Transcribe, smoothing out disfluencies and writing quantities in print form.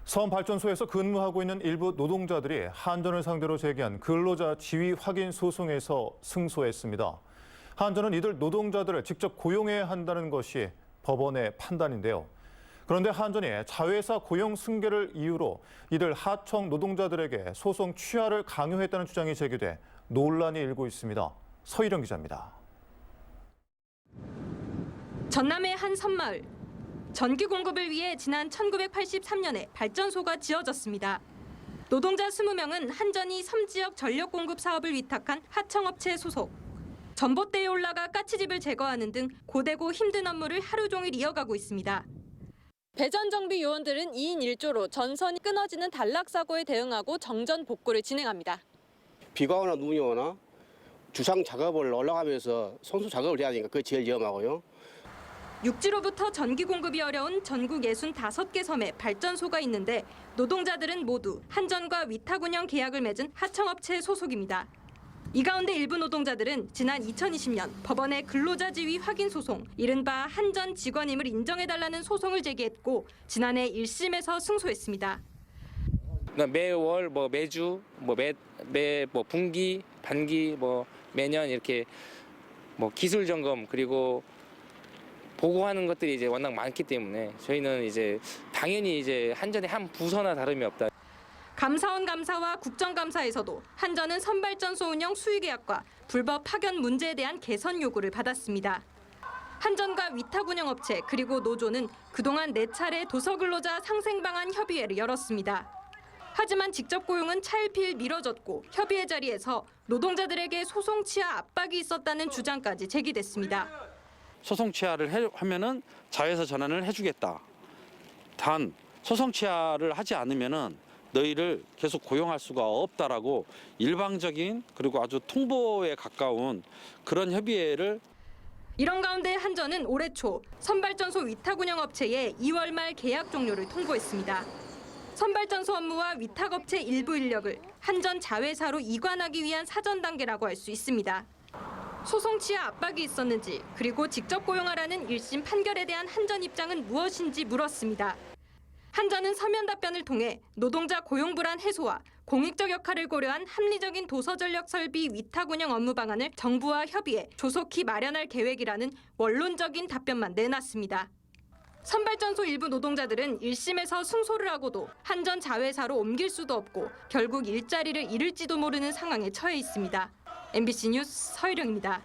섬발전소에서 근무하고 있는 일부 노동자들이 한전을 상대로 제기한 근로자 지위 확인 소송에서 승소했습니다. 한전은 이들 노동자들을 직접 고용해야 한다는 것이 법원의 판단인데요. 그런데 한전이 자회사 고용 승계를 이유로 이들 하청 노동자들에게 소송 취하를 강요했다는 주장이 제기돼 논란이 일고 있습니다. 서희령 기자입니다. 전남의 한 섬마을. 전기 공급을 위해 지난 1983년에 발전소가 지어졌습니다. 노동자 20명은 한전이 섬 지역 전력 공급 사업을 위탁한 하청업체 소속. 전봇대에 올라가 가스집을 제거하는 등 고되고 힘든 업무를 하루 종일 이어가고 있습니다. 배전 정비 요원들은 2인 1조로 전선이 끊어지는 단락 사고에 대응하고 정전 복구를 진행합니다. 비가 오나 눈이 오나 주상 작업을 올라가면서 손수 작업을 해야 되니까 그게 제일 위험하고요. 육지로부터 전기 공급이 어려운 전국 65개 섬에 발전소가 있는데 노동자들은 모두 한전과 위탁 운영 계약을 맺은 하청업체 소속입니다. 이 가운데 일부 노동자들은 지난 2020년 법원에 근로자 지위 확인 소송, 이른바 한전 직원임을 인정해달라는 소송을 제기했고 지난해 1심에서 승소했습니다. 매월, 매주, 매 분기, 반기, 매년 이렇게 기술 점검 그리고 보고하는 것들이 이제 워낙 많기 때문에 저희는 이제 당연히 이제 한전의 한 부서나 다름이 없다. 감사원 감사와 국정감사에서도 한전은 선발전소 운영 수의계약과 불법 파견 문제에 대한 개선 요구를 받았습니다. 한전과 위탁 운영업체 그리고 노조는 그동안 4차례 도서근로자 상생방안 협의회를 열었습니다. 하지만 직접 고용은 차일피일 미뤄졌고 협의회 자리에서 노동자들에게 소송 취하 압박이 있었다는 주장까지 제기됐습니다. 소송 취하를 하면은 자회사 전환을 해주겠다. 단 소송 취하를 하지 않으면은 너희를 계속 고용할 수가 없다라고 일방적인 그리고 아주 통보에 가까운 그런 협의회를. 이런 가운데 한전은 올해 초 선발전소 위탁 운영업체에 2월 말 계약 종료를 통보했습니다. 선발전소 업무와 위탁업체 일부 인력을 한전 자회사로 이관하기 위한 사전 단계라고 할 수 있습니다. 소송 취하 압박이 있었는지 그리고 직접 고용하라는 1심 판결에 대한 한전 입장은 무엇인지 물었습니다. 한전은 서면 답변을 통해 노동자 고용 불안 해소와 공익적 역할을 고려한 합리적인 도서전력 설비 위탁 운영 업무 방안을 정부와 협의해 조속히 마련할 계획이라는 원론적인 답변만 내놨습니다. 선발전소 일부 노동자들은 1심에서 승소를 하고도 한전 자회사로 옮길 수도 없고 결국 일자리를 잃을지도 모르는 상황에 처해 있습니다. MBC 뉴스 서희령입니다.